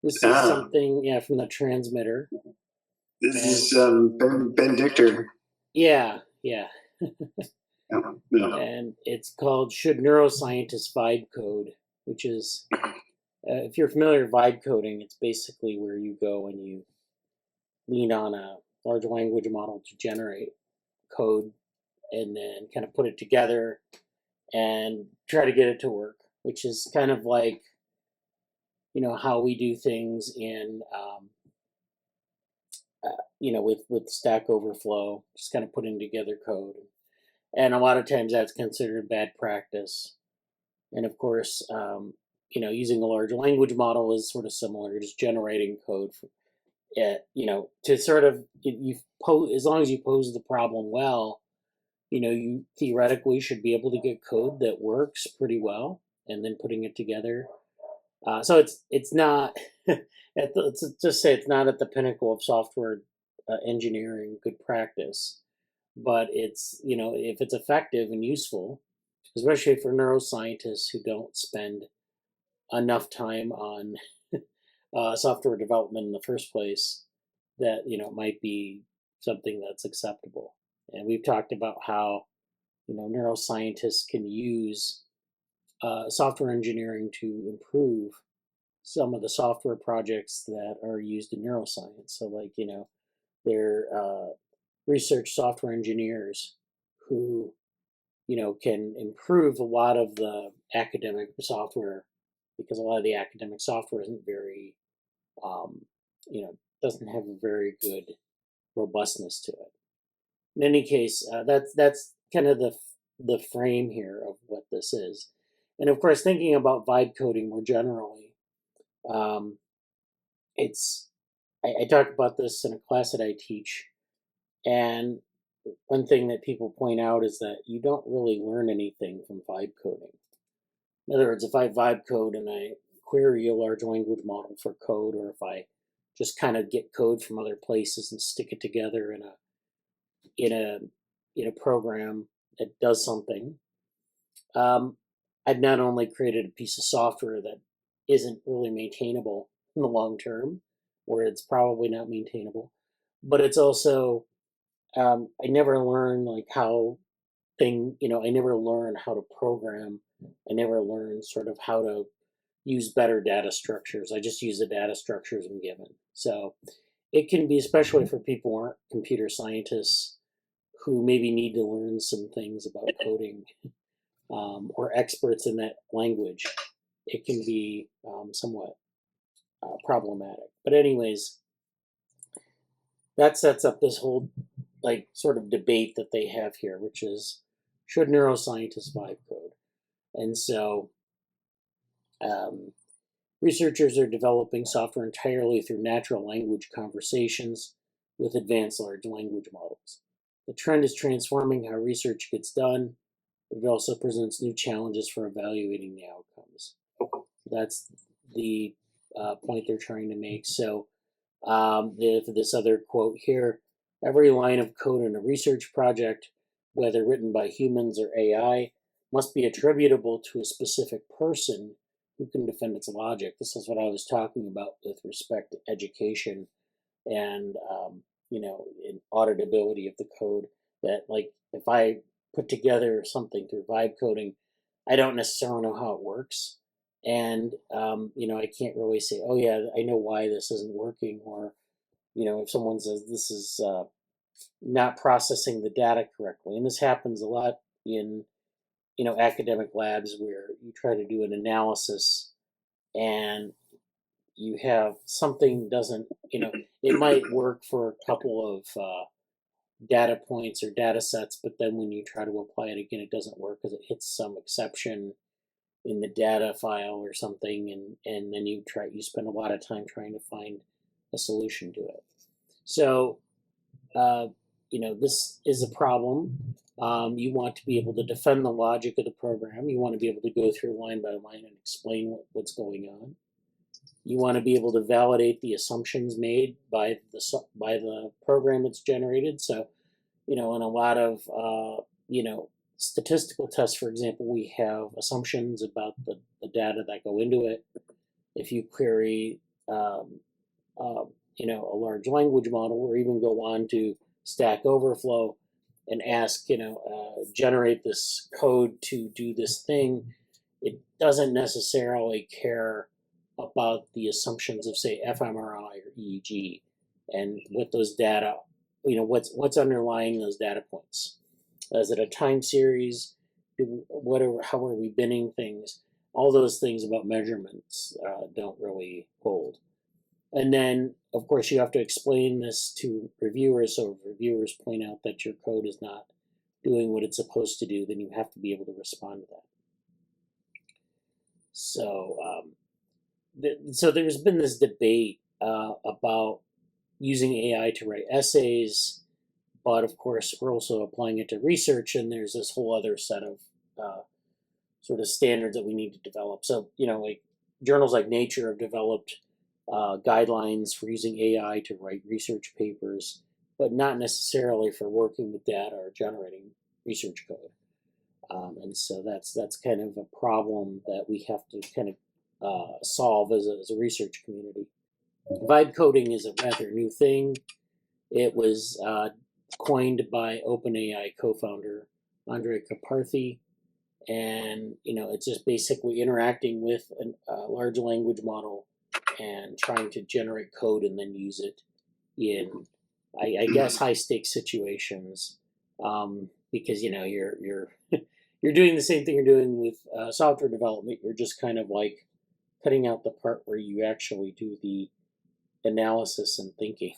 This is Ah, something, yeah, from the transmitter. this is Ben Dichter. Yeah, yeah. Yeah, yeah. And it's called Should Neuroscientists Vibe Code, which is, if you're familiar with vibe coding, it's basically where you go and you lean on a large language model to generate code and then kind of put it together and try to get it to work, which is kind of like, how we do things in, with Stack Overflow, just kind of putting together code. And a lot of times that's considered bad practice. And of course, using a large language model is sort of similar, just generating code for it, to sort of, as long as you pose the problem well, you theoretically should be able to get code that works pretty well, and then putting it together. So it's not let's just say it's not at the pinnacle of software engineering good practice, but it's, if it's effective and useful, especially for neuroscientists who don't spend enough time on software development in the first place, that might be something that's acceptable. And we've talked about how neuroscientists can use software engineering to improve some of the software projects that are used in neuroscience. So, like, they're research software engineers who can improve a lot of the academic software, because a lot of the academic software isn't very, um, doesn't have a very good robustness to it. In any case, that's kind of the frame here of what this is. And of course, thinking about vibe coding more generally, um, it's I talk about this in a class that I teach, and one thing that people point out is that you don't really learn anything from vibe coding. In other words, if I vibe code and I query a large language model for code, or if I just kind of get code from other places and stick it together in a in a program that does something, um, I've not only created a piece of software that isn't really maintainable in the long term, or it's probably not maintainable, but it's also, I never learn like how I never learn how to program. I never learn sort of how to use better data structures. I just use the data structures I'm given. So it can be, especially for people who aren't computer scientists, who maybe need to learn some things about coding, or experts in that language, it can be somewhat problematic. But anyways, that sets up this whole like sort of debate that they have here, which is, should neuroscientists vibe code? And so um, researchers are developing software entirely through natural language conversations with advanced large language models. The trend is transforming how research gets done, but it also presents new challenges for evaluating the outcomes. That's the point they're trying to make. So, this other quote here: every line of code in a research project, whether written by humans or AI, must be attributable to a specific person who can defend its logic. This is what I was talking about with respect to education and, in auditability of the code. That, like, if I put together something through vibe coding, I don't necessarily know how it works, and I can't really say, oh yeah, I know why this isn't working, or if someone says this is not processing the data correctly, and this happens a lot in academic labs where you try to do an analysis and you have something doesn't, it might work for a couple of data points or data sets, but then when you try to apply it again, it doesn't work because it hits some exception in the data file or something, and then you spend a lot of time trying to find a solution to it. So this is a problem. You want to be able to defend the logic of the program. You want to be able to go through line by line and explain what's going on. You want to be able to validate the assumptions made by the program it's generated. So, in a lot of statistical tests, for example, we have assumptions about the data that go into it. If you query um, a large language model, or even go on to Stack Overflow and ask, generate this code to do this thing, it doesn't necessarily care about the assumptions of, say, fMRI or EEG and what those data, what's underlying those data points. Is it a time series? How are we binning things? All those things about measurements don't really hold. And then, of course, you have to explain this to reviewers. So if reviewers point out that your code is not doing what it's supposed to do, then you have to be able to respond to that. So, so there's been this debate about using AI to write essays, but of course, we're also applying it to research, and there's this whole other set of sort of standards that we need to develop. So, like journals like Nature have developed guidelines for using AI to write research papers, but not necessarily for working with data or generating research code. And so that's kind of a problem that we have to kind of solve as a research community. Vibe coding is a rather new thing. It was coined by OpenAI co-founder Andre Karpathy, and it's just basically interacting with a large language model and trying to generate code and then use it in, I guess, high stakes situations, because you're you're doing the same thing you're doing with software development. You're just kind of like cutting out the part where you actually do the analysis and thinking.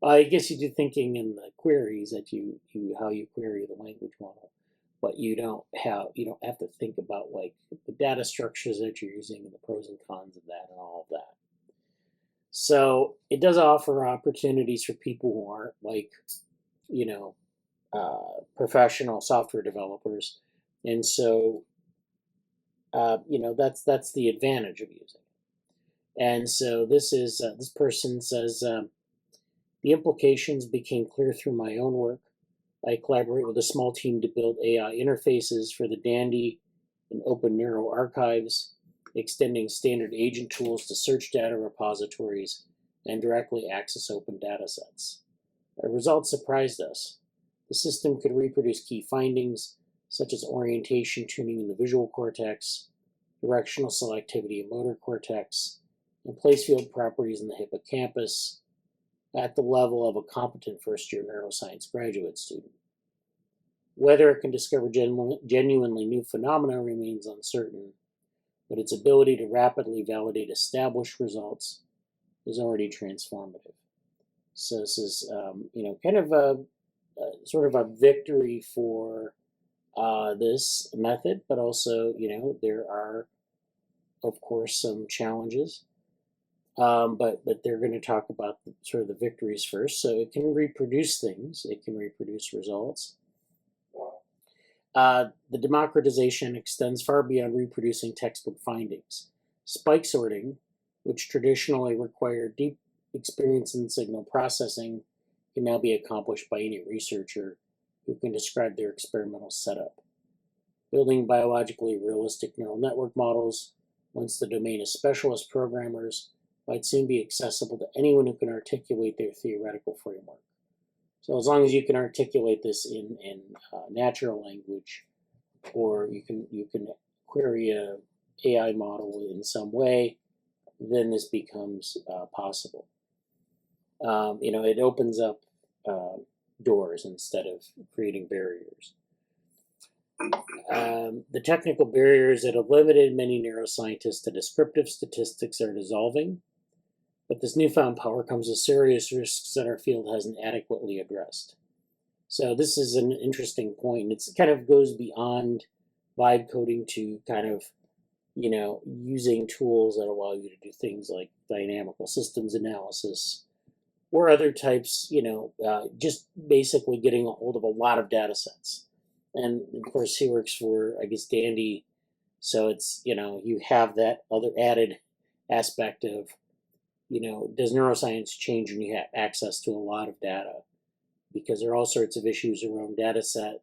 I guess you do thinking in the queries that you how you query the language model, but you don't have to think about like the data structures that you're using and the pros and cons of that and all of that. So it does offer opportunities for people who aren't like professional software developers, and so that's the advantage of using it. And so this person says. The implications became clear through my own work. I collaborate with a small team to build AI interfaces for the Dandy and Open Neuro archives, extending standard agent tools to search data repositories and directly access open datasets. Our results surprised us. The system could reproduce key findings, such as orientation tuning in the visual cortex, directional selectivity in motor cortex, and place field properties in the hippocampus, at the level of a competent first-year neuroscience graduate student. Whether it can discover genuinely new phenomena remains uncertain, but its ability to rapidly validate established results is already transformative. So this is, kind of a sort of a victory for this method, but also, there are, of course, some challenges. But they're going to talk about sort of the victories first. So it can reproduce things. It can reproduce results. The democratization extends far beyond reproducing textbook findings. Spike sorting, which traditionally required deep experience in signal processing, can now be accomplished by any researcher who can describe their experimental setup. Building biologically realistic neural network models, once the domain of specialist programmers, might soon be accessible to anyone who can articulate their theoretical framework. So as long as you can articulate this in natural language, or you can query a AI model in some way, then this becomes possible. It opens up doors instead of creating barriers. The technical barriers that have limited many neuroscientists to descriptive statistics are dissolving. But this newfound power comes with serious risks that our field hasn't adequately addressed. So this is an interesting point. It kind of goes beyond vibe coding to kind of, using tools that allow you to do things like dynamical systems analysis or other types, just basically getting a hold of a lot of data sets. And of course, he works for, I guess, Dandy. So it's, you have that other added aspect of, does neuroscience change when you have access to a lot of data? Because there are all sorts of issues around data set,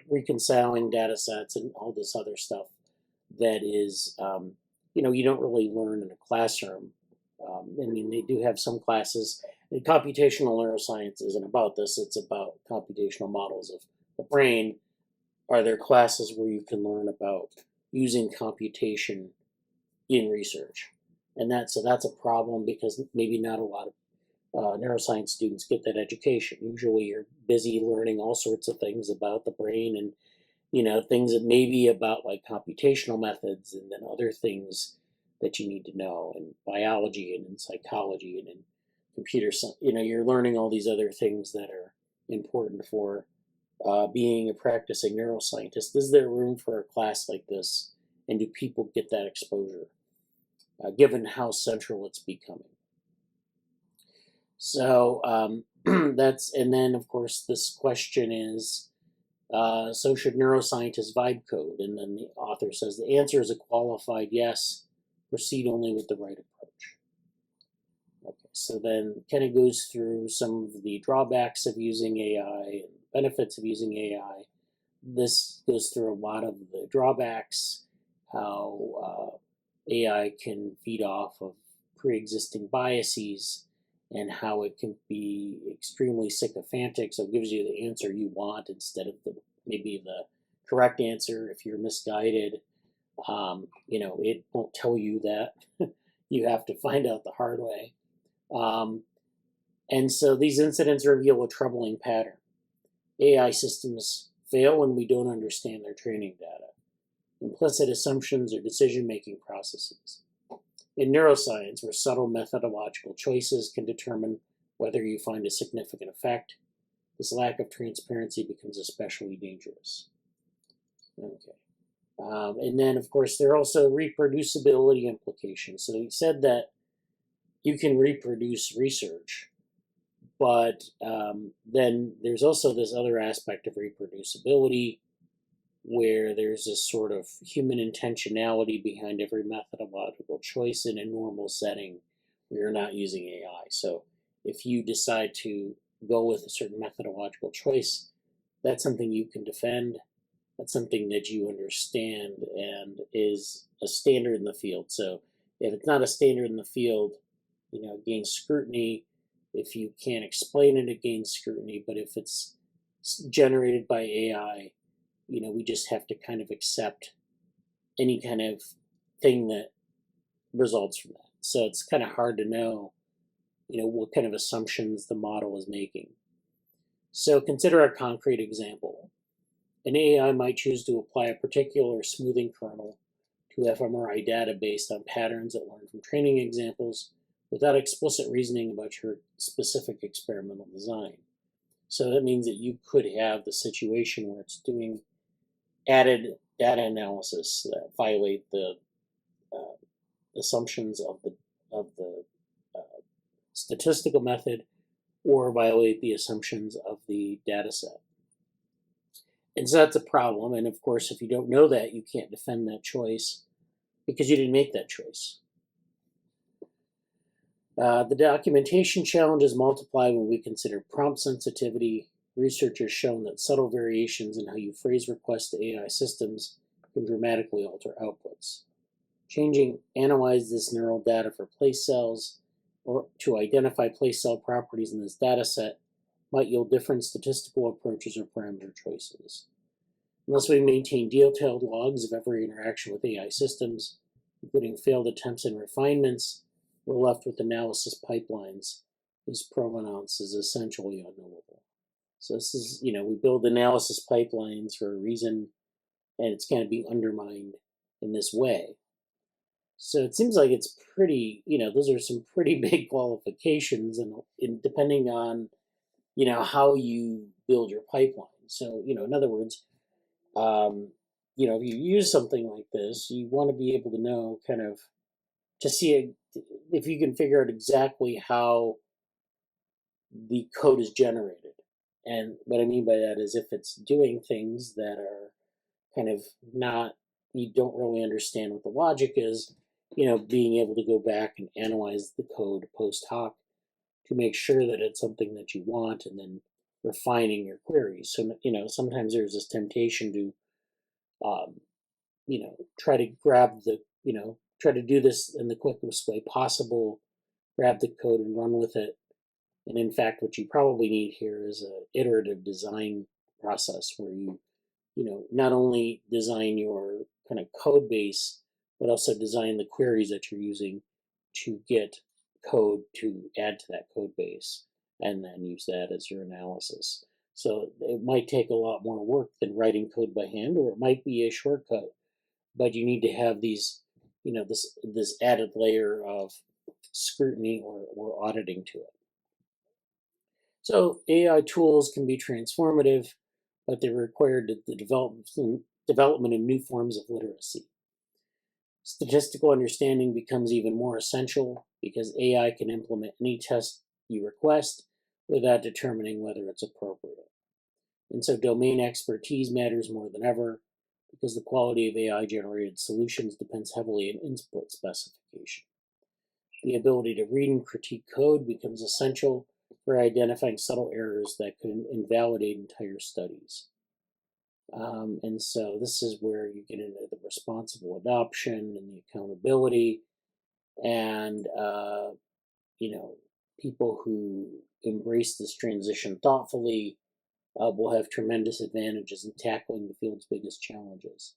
reconciling data sets and all this other stuff that is you don't really learn in a classroom. I mean, they do have some classes. And computational neuroscience isn't about this. It's about computational models of the brain. Are there classes where you can learn about using computation in research? And that's a problem because maybe not a lot of neuroscience students get that education. Usually, you're busy learning all sorts of things about the brain and things that maybe about like computational methods, and then other things that you need to know in biology and in psychology and in computer science. You're learning all these other things that are important for being a practicing neuroscientist. Is there room for a class like this, and do people get that exposure, given how central it's becoming? So and then of course this question is, so should neuroscientists vibe code? And then the author says the answer is a qualified yes. Proceed only with the right approach. Okay, so then kind of goes through some of the drawbacks of using AI and benefits of using AI. This goes through a lot of the drawbacks, how AI can feed off of pre-existing biases, and how it can be extremely sycophantic, so it gives you the answer you want instead of maybe the correct answer if you're misguided. It won't tell you that. You have to find out the hard way. And so these incidents reveal a troubling pattern. AI systems fail when we don't understand their training data, implicit assumptions, or decision-making processes. In neuroscience, where subtle methodological choices can determine whether you find a significant effect, this lack of transparency becomes especially dangerous. Okay. And then, of course, there are also reproducibility implications. So he said that you can reproduce research, but then there's also this other aspect of reproducibility where there's this sort of human intentionality behind every methodological choice in a normal setting where you're not using AI. So if you decide to go with a certain methodological choice, that's something you can defend. That's something that you understand and is a standard in the field. So if it's not a standard in the field, it gains scrutiny. If you can't explain it, it gains scrutiny. But if it's generated by AI, we just have to kind of accept any kind of thing that results from that. So it's kind of hard to know, what kind of assumptions the model is making. So consider a concrete example. An AI might choose to apply a particular smoothing kernel to fMRI data based on patterns it learned from training examples without explicit reasoning about your specific experimental design. So that means that you could have the situation where it's doing added data analysis that violate the assumptions of the statistical method, or violate the assumptions of the data set. And so that's a problem. And of course, if you don't know that, you can't defend that choice because you didn't make that choice. The documentation challenges multiply when we consider prompt sensitivity. Research has shown that subtle variations in how you phrase requests to AI systems can dramatically alter outputs. Analyze this neural data for place cells or to identify place cell properties in this data set might yield different statistical approaches or parameter choices. Unless we maintain detailed logs of every interaction with AI systems, including failed attempts and refinements, we're left with analysis pipelines whose provenance is essentially unknowable. So this is, we build analysis pipelines for a reason, and it's going to be undermined in this way. So it seems like it's pretty, those are some pretty big qualifications, and depending on, how you build your pipeline. So, in other words, if you use something like this, you want to be able to know to see if you can figure out exactly how the code is generated. And what I mean by that is if it's doing things that are kind of not, you don't really understand what the logic is, being able to go back and analyze the code post hoc to make sure that it's something that you want, and then refining your queries. So, sometimes there's this temptation to, try to grab try to do this in the quickest way possible, grab the code and run with it. And in fact, what you probably need here is an iterative design process where you not only design your kind of code base, but also design the queries that you're using to get code to add to that code base, and then use that as your analysis. So it might take a lot more work than writing code by hand, or it might be a shortcut, but you need to have this added layer of scrutiny or auditing to it. So AI tools can be transformative, but they're required to the development of new forms of literacy. Statistical understanding becomes even more essential because AI can implement any test you request without determining whether it's appropriate. And so domain expertise matters more than ever because the quality of AI generated solutions depends heavily on input specification. The ability to read and critique code becomes essential for identifying subtle errors that could invalidate entire studies. And so this is where you get into the responsible adoption and the accountability, and people who embrace this transition thoughtfully will have tremendous advantages in tackling the field's biggest challenges.